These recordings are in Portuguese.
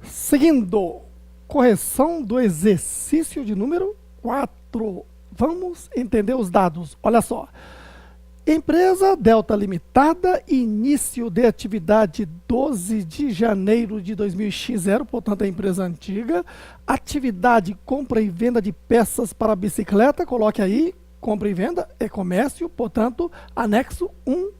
Seguindo, correção do exercício de número 4. Vamos entender os dados. Olha só. Empresa Delta Limitada, início de atividade 12 de janeiro de 2000X0, portanto é a empresa antiga. Atividade compra e venda de peças para bicicleta, coloque aí, compra e venda, é comércio, portanto, anexo 1,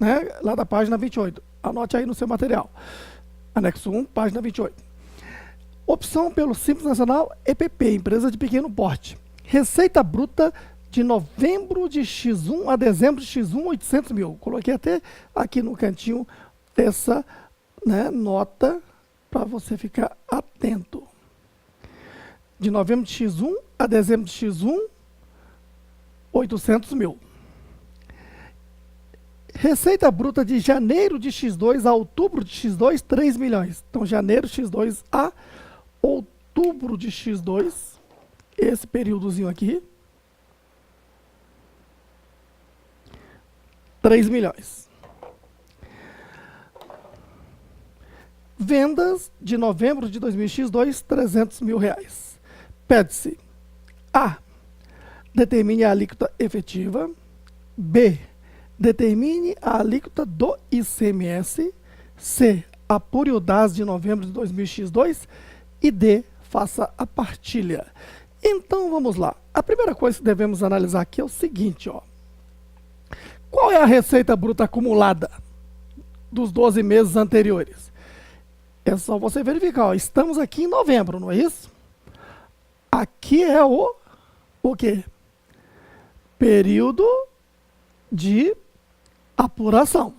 né, lá da página 28. Anote aí no seu material. Anexo 1, página 28. Opção pelo Simples Nacional, EPP, empresa de pequeno porte. Receita bruta de novembro de X1 a dezembro de X1, 800 mil. Coloquei até aqui no cantinho essa, né, nota para você ficar atento. De novembro de X1 a dezembro de X1, 800 mil. Receita bruta de janeiro de X2 a outubro de X2, 3 milhões. Então, janeiro de X2 a outubro de X2, esse períodozinho aqui, 3 milhões. Vendas de novembro de 2000X2, 300 mil reais. Pede-se A. Determine a alíquota efetiva. B. Determine a alíquota do ICMS. C. Apure o DAS de novembro de 2000X2. E D. Faça a partilha. Então, vamos lá. A primeira coisa que devemos analisar aqui é o seguinte, ó. Qual é a receita bruta acumulada dos 12 meses anteriores? É só você verificar, ó. Estamos aqui em novembro, não é isso? Aqui é o quê? Período de apuração.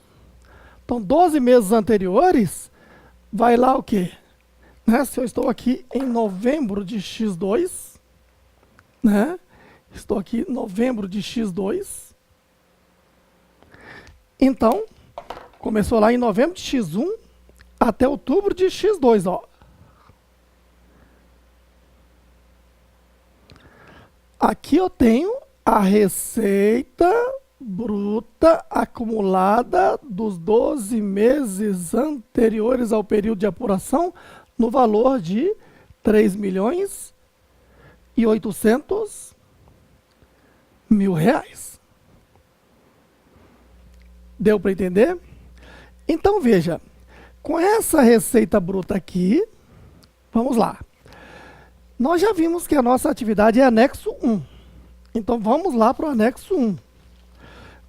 Então, 12 meses anteriores, vai lá o quê? Né? Se eu estou aqui em novembro de X2, né? Estou aqui em novembro de X2. Então, começou lá em novembro de X1 até outubro de X2, ó. Aqui eu tenho a receita bruta acumulada dos 12 meses anteriores ao período de apuração no valor de 3 milhões e 800 mil reais. Deu para entender? Então, veja, com essa receita bruta aqui, vamos lá. Nós já vimos que a nossa atividade é anexo 1. Então, vamos lá para o anexo 1.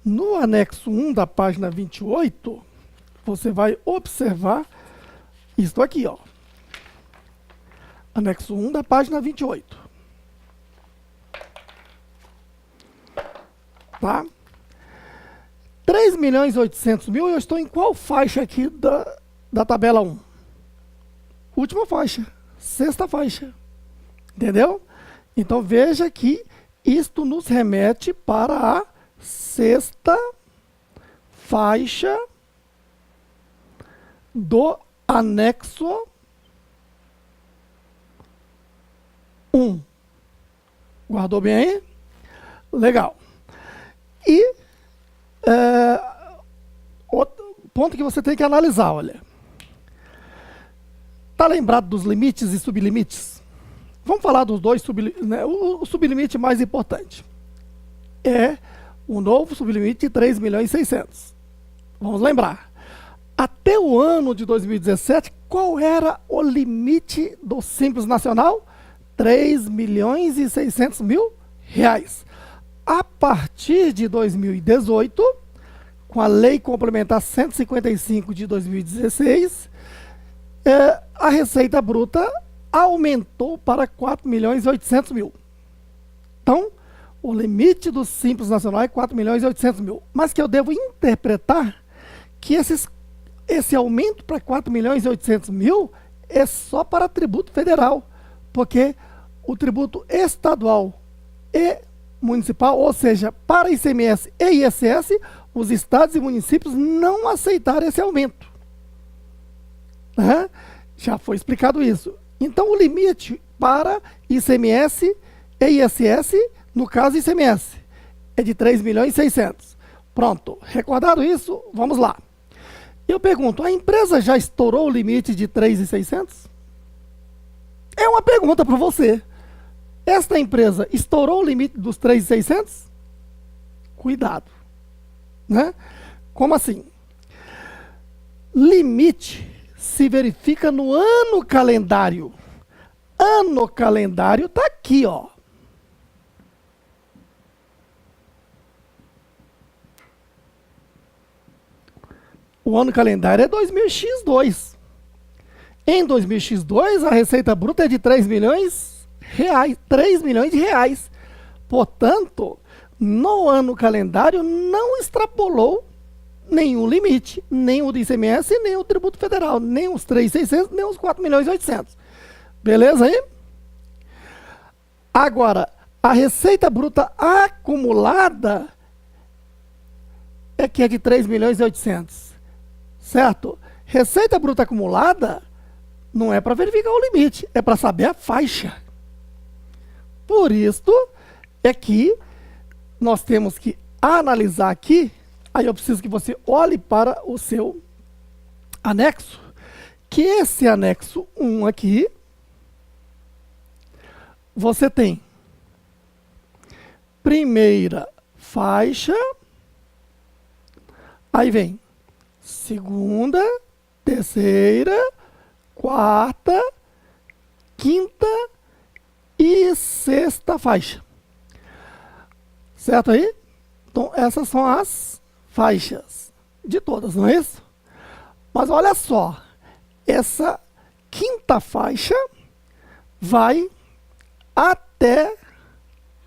No anexo 1 da página 28, você vai observar isto aqui, ó. Anexo 1 da página 28. Tá? 3 milhões e 800 mil, eu estou em qual faixa aqui da tabela 1? Última faixa, sexta faixa. Entendeu? Então, veja que isto nos remete para a sexta faixa do anexo 1. Guardou bem aí? Legal. E outro ponto que você tem que analisar, olha. Tá lembrado dos limites e sublimites? Vamos falar dos dois sublimites, né? O sublimite mais importante é o novo sublimite de 3 milhões e 600. Vamos lembrar. Até o ano de 2017, qual era o limite do Simples Nacional? 3 milhões e 600 mil reais. A partir de 2018, com a Lei Complementar 155 de 2016, a receita bruta aumentou para 4 milhões e 800 mil. Então, o limite do Simples Nacional é 4 milhões e 800 mil. Mas que eu devo interpretar que esse aumento para 4 milhões e 800 mil é só para tributo federal, porque o tributo estadual e municipal, ou seja, para ICMS e ISS, os estados e municípios não aceitaram esse aumento. Já foi explicado isso. Então, o limite para ICMS e ISS, no caso ICMS, é de 3 milhões e 600. Pronto, recordado isso, vamos lá. Eu pergunto, a empresa já estourou o limite de 3.600? é uma pergunta para você. Esta empresa estourou o limite dos 3.600? Cuidado, né? Como assim? Limite se verifica no ano calendário. Ano calendário está aqui, ó. O ano calendário é 2000x2. Em 2000x2, a receita bruta é de 3 milhões reais, 3 milhões de reais. Portanto, no ano calendário não extrapolou nenhum limite, nem o do ICMS, nem o tributo federal, nem os 3.600, nem os 4.800.000. Beleza aí? Agora, a receita bruta acumulada é que é de 3.800.000. Certo? Receita bruta acumulada não é para verificar o limite, é para saber a faixa. Por isso é que nós temos que analisar aqui, aí eu preciso que você olhe para o seu anexo, que esse anexo 1 aqui, você tem primeira faixa, aí vem segunda, terceira, quarta, quinta e sexta faixa. Certo aí? Então, essas são as faixas de todas, não é isso? Mas olha só, essa quinta faixa vai até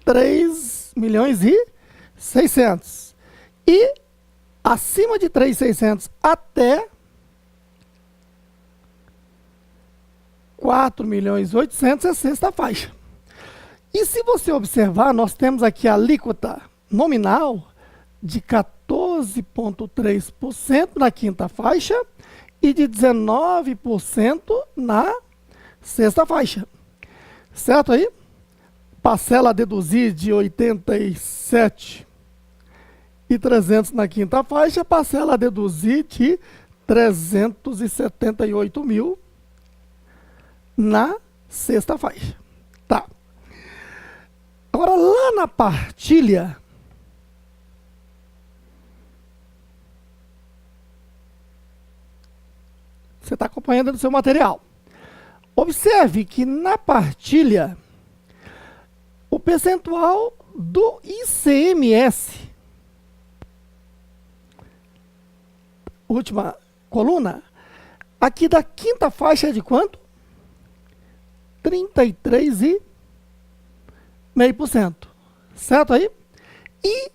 3.600.000. E acima de 3.600 até 4.800.000 é a sexta faixa. E se você observar, nós temos aqui a alíquota nominal de 14,3% na quinta faixa e de 19% na sexta faixa. Certo aí? Parcela a deduzir de 87.300 na quinta faixa, parcela a deduzir de 378.000 na sexta faixa. Tá. Agora, lá na partilha, você está acompanhando no seu material. Observe que na partilha, o percentual do ICMS, última coluna, aqui da quinta faixa é de quanto? 33,5%. Certo aí? E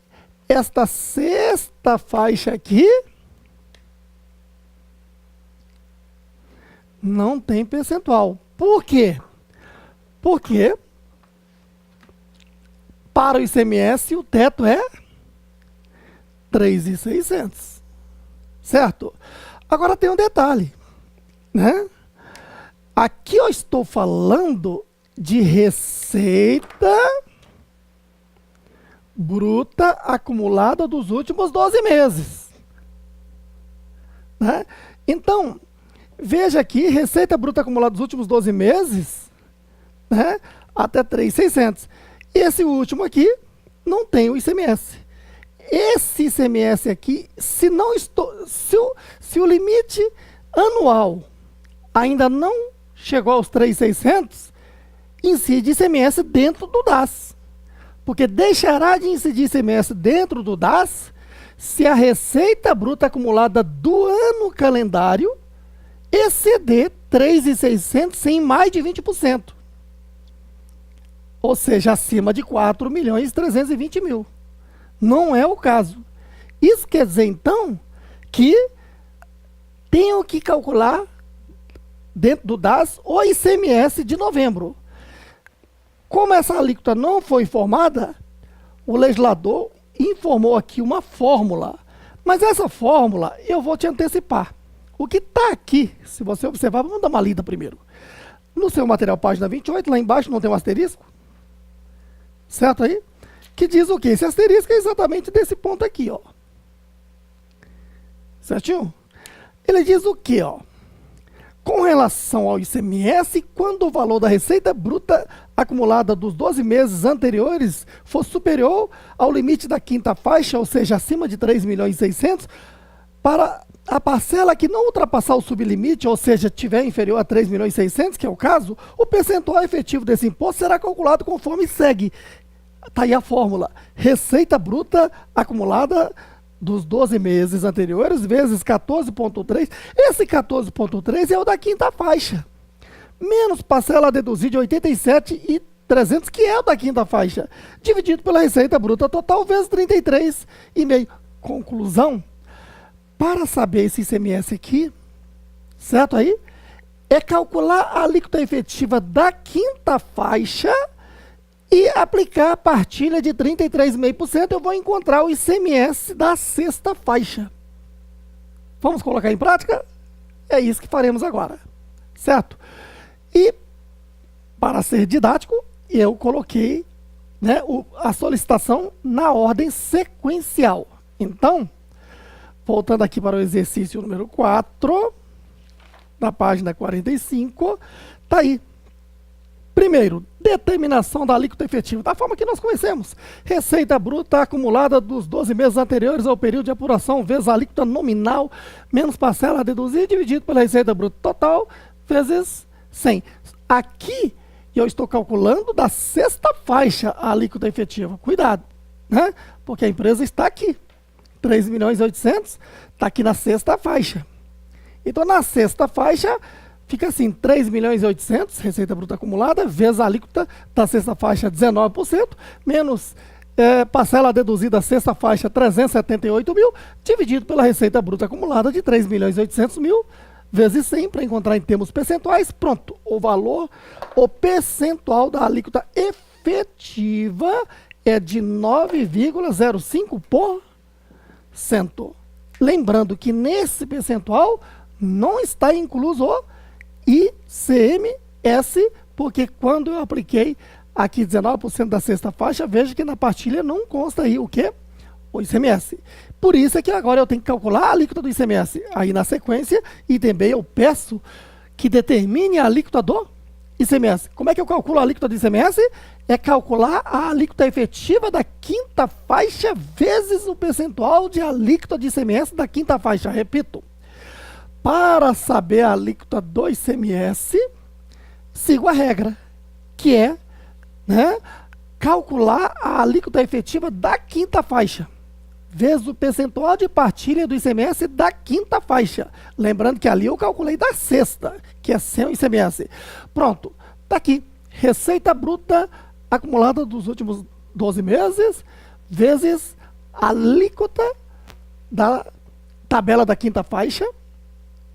esta sexta faixa aqui não tem percentual. Por quê? Porque para o ICMS o teto é 3.600. Certo? Agora tem um detalhe, né? Aqui eu estou falando de receita bruta acumulada dos últimos 12 meses. Né? Então, veja aqui, receita bruta acumulada dos últimos 12 meses, né? Até 3.600. Esse último aqui não tem o ICMS. Esse ICMS aqui, se o limite anual ainda não chegou aos 3.600, incide ICMS dentro do DAS. Porque deixará de incidir ICMS dentro do DAS se a receita bruta acumulada do ano calendário exceder 3.600 em mais de 20%. Ou seja, acima de 4.320.000. Não é o caso. Isso quer dizer, então, que tenho que calcular dentro do DAS o ICMS de novembro. Como essa alíquota não foi informada, o legislador informou aqui uma fórmula. Mas essa fórmula eu vou te antecipar. O que está aqui, se você observar, vamos dar uma lida primeiro. No seu material, página 28, lá embaixo não tem um asterisco? Certo aí? Que diz o quê? Esse asterisco é exatamente desse ponto aqui, ó. Certinho? Ele diz o quê, ó? Com relação ao ICMS, quando o valor da receita bruta acumulada dos 12 meses anteriores for superior ao limite da quinta faixa, ou seja, acima de 3.600.000, para a parcela que não ultrapassar o sublimite, ou seja, tiver inferior a 3.600.000, que é o caso, o percentual efetivo desse imposto será calculado conforme segue. Está aí a fórmula. Receita bruta acumulada dos 12 meses anteriores, vezes 14,3. Esse 14,3 é o da quinta faixa. Menos parcela a deduzir de 87.300, que é o da quinta faixa, dividido pela receita bruta total, vezes 33,5. Conclusão, para saber esse ICMS aqui, certo aí? É calcular a alíquota efetiva da quinta faixa e aplicar a partilha de 33,5%, eu vou encontrar o ICMS da sexta faixa. Vamos colocar em prática? É isso que faremos agora, certo? E, para ser didático, eu coloquei, né, a solicitação na ordem sequencial. Então, voltando aqui para o exercício número 4, da página 45, está aí. Primeiro, determinação da alíquota efetiva, da forma que nós conhecemos. Receita bruta acumulada dos 12 meses anteriores ao período de apuração, vezes a alíquota nominal, menos parcela a deduzir, dividido pela receita bruta total, vezes 100. Aqui, eu estou calculando da sexta faixa a alíquota efetiva. Cuidado, né? Porque a empresa está aqui. 3.800.000, está aqui na sexta faixa. Então, na sexta faixa, fica assim, 3.800.000, receita bruta acumulada, vezes a alíquota da sexta faixa, 19%, menos parcela deduzida, sexta faixa, 378.000, dividido pela receita bruta acumulada de 3.800.000, vezes 100, para encontrar em termos percentuais. Pronto, o percentual da alíquota efetiva é de 9,05%. Lembrando que nesse percentual não está incluso o ICMS, porque quando eu apliquei aqui 19% da sexta faixa, veja que na partilha não consta aí o quê? O ICMS. Por isso é que agora eu tenho que calcular a alíquota do ICMS aí na sequência, e também eu peço que determine a alíquota do ICMS. Como é que eu calculo a alíquota do ICMS? É calcular a alíquota efetiva da quinta faixa vezes o percentual de alíquota de ICMS da quinta faixa. Repito, para saber a alíquota do ICMS, sigo a regra, que é, né, calcular a alíquota efetiva da quinta faixa vezes o percentual de partilha do ICMS da quinta faixa. Lembrando que ali eu calculei da sexta, que é sem o ICMS. Pronto, está aqui. Receita bruta acumulada dos últimos 12 meses, vezes a alíquota da tabela da quinta faixa,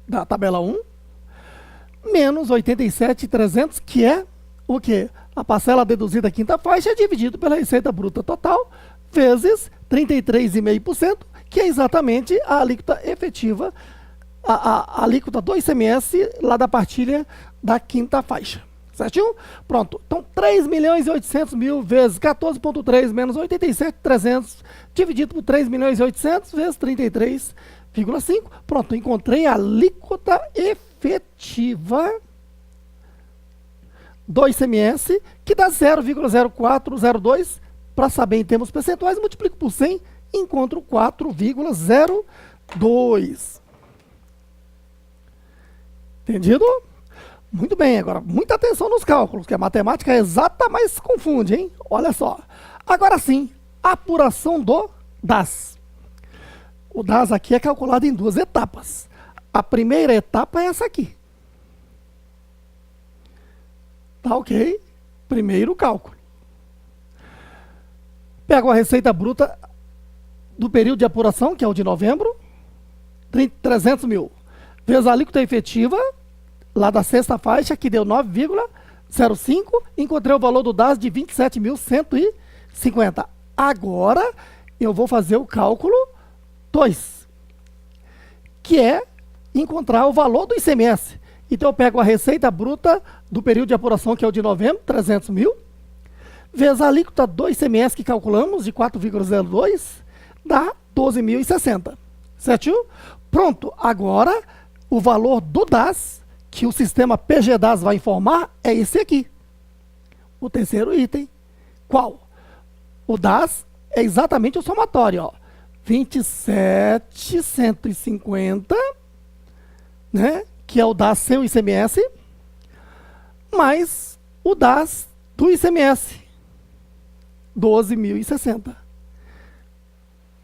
da tabela 1, menos 87.300, que é o quê? A parcela deduzida da quinta faixa dividido pela receita bruta total, vezes 33,5%, que é exatamente a alíquota efetiva, a alíquota do ICMS lá da partilha da quinta faixa. Certinho? Pronto. Então, 3.800.000 vezes 14,3 menos 87.300 dividido por 3.800.000 vezes 33,5. Pronto, encontrei a alíquota efetiva do ICMS, que dá 0,0402. Para saber em termos percentuais, multiplico por 100 e encontro 4,02. Entendido? Muito bem, agora muita atenção nos cálculos, que a matemática é exata, mas confunde, hein? Olha só. Agora sim, apuração do DAS. O DAS aqui é calculado em duas etapas. A primeira etapa é essa aqui. Tá ok? Primeiro cálculo. Pego a receita bruta do período de apuração, que é o de novembro, 300.000, vezes a alíquota efetiva, lá da sexta faixa, que deu 9,05, encontrei o valor do DAS de 27.150. Agora, eu vou fazer o cálculo 2, que é encontrar o valor do ICMS. Então, eu pego a receita bruta do período de apuração, que é o de novembro, 300.000, vezes a alíquota do ICMS que calculamos, de 4,02, dá 12.060. Certinho? Pronto. Agora, o valor do DAS, que o sistema PGDAS vai informar é esse aqui. O terceiro item. Qual? O DAS é exatamente o somatório, ó. 27.150, né? Que é o DAS sem o ICMS, mais o DAS do ICMS, 12.060.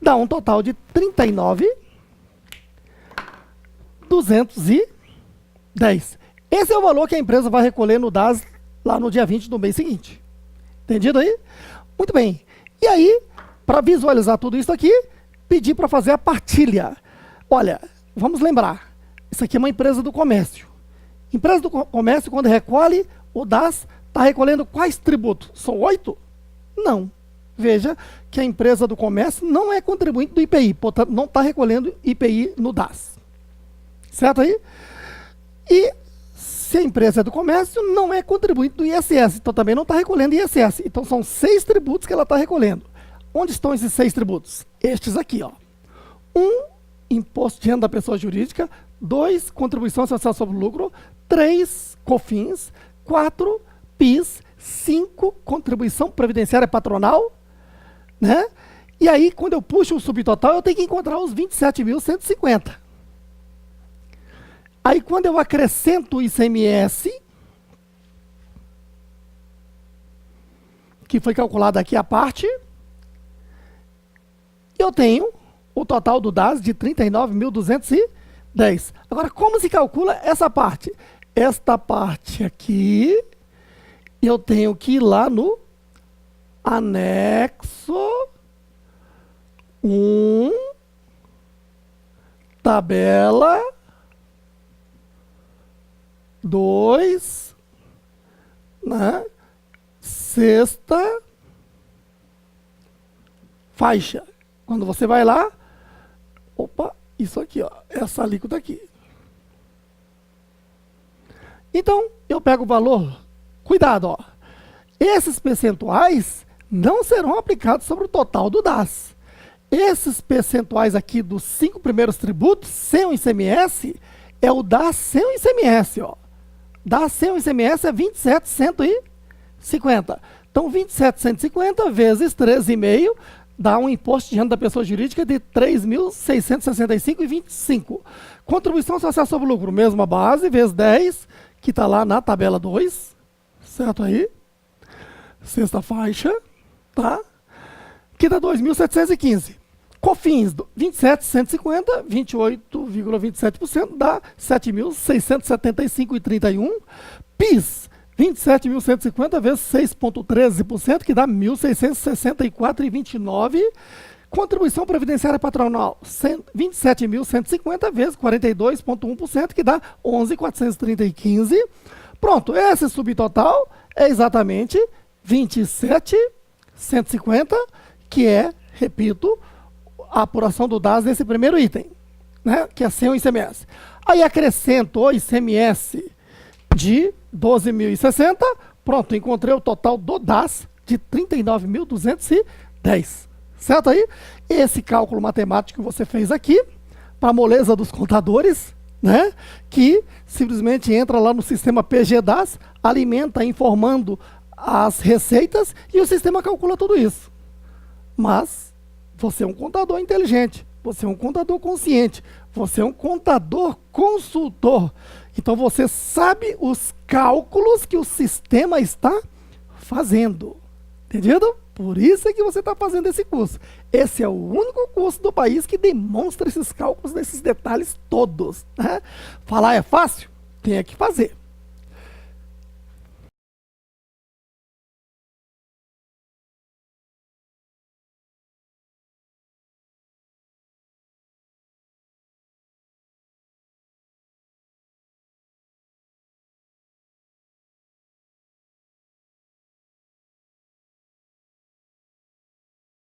Dá um total de 39.210. Esse é o valor que a empresa vai recolher no DAS lá no dia 20 do mês seguinte. Entendido aí? Muito bem. E aí, para visualizar tudo isso aqui, pedir para fazer a partilha. Olha, vamos lembrar, isso aqui é uma empresa do comércio. Empresa do comércio, quando recolhe, o DAS está recolhendo quais tributos? São 8? Não. Veja que a empresa do comércio não é contribuinte do IPI, portanto, não está recolhendo IPI no DAS. Certo aí? E se a empresa é do comércio, não é contribuinte do ISS, então também não está recolhendo ISS. Então são 6 tributos que ela está recolhendo. Onde estão esses 6 tributos? Estes aqui, ó. 1, imposto de renda da pessoa jurídica. 2, contribuição social sobre o lucro. 3, COFINS. 4, PIS. 5, contribuição previdenciária patronal, né? E aí, quando eu puxo o subtotal, eu tenho que encontrar os 27.150. Aí, quando eu acrescento o ICMS, que foi calculado aqui a parte, eu tenho o total do DAS de 39.210. Agora, como se calcula essa parte? Esta parte aqui, eu tenho que ir lá no anexo 1, tabela 2, né? Sexta faixa. Quando você vai lá, opa, isso aqui, ó, essa alíquota aqui. Então, eu pego o valor. Cuidado, ó. Esses percentuais não serão aplicados sobre o total do DAS. Esses percentuais aqui dos 5 primeiros tributos sem o ICMS é o DAS sem o ICMS, ó. DAS sem o ICMS é 27.150. Então, 27.150 vezes 13,5 dá um imposto de renda da pessoa jurídica de 3.665,25. Contribuição social sobre o lucro, mesma base, vezes 10, que está lá na tabela 2. Certo aí? Sexta faixa, tá? Que dá 2.715. COFINS, 27.150, 28,27%, dá 7.675,31. PIS, 27.150 vezes 6,13%, que dá 1.664,29. Contribuição previdenciária patronal, 27.150 vezes 42,1%, que dá 11.430,15. Pronto, esse subtotal é exatamente 27.150, que é, repito, a apuração do DAS nesse primeiro item, né, que é sem o ICMS. Aí acrescento o ICMS de 12.060, pronto, encontrei o total do DAS de 39.210. Certo aí? Esse cálculo matemático que você fez aqui, para a moleza dos contadores, né, que simplesmente entra lá no sistema PGDAS, alimenta informando as receitas e o sistema calcula tudo isso. Mas você é um contador inteligente, você é um contador consciente, você é um contador consultor. Então você sabe os cálculos que o sistema está fazendo. Entendido? Por isso é que você está fazendo esse curso. Esse é o único curso do país que demonstra esses cálculos, nesses detalhes todos, né? Falar é fácil? Tem que fazer.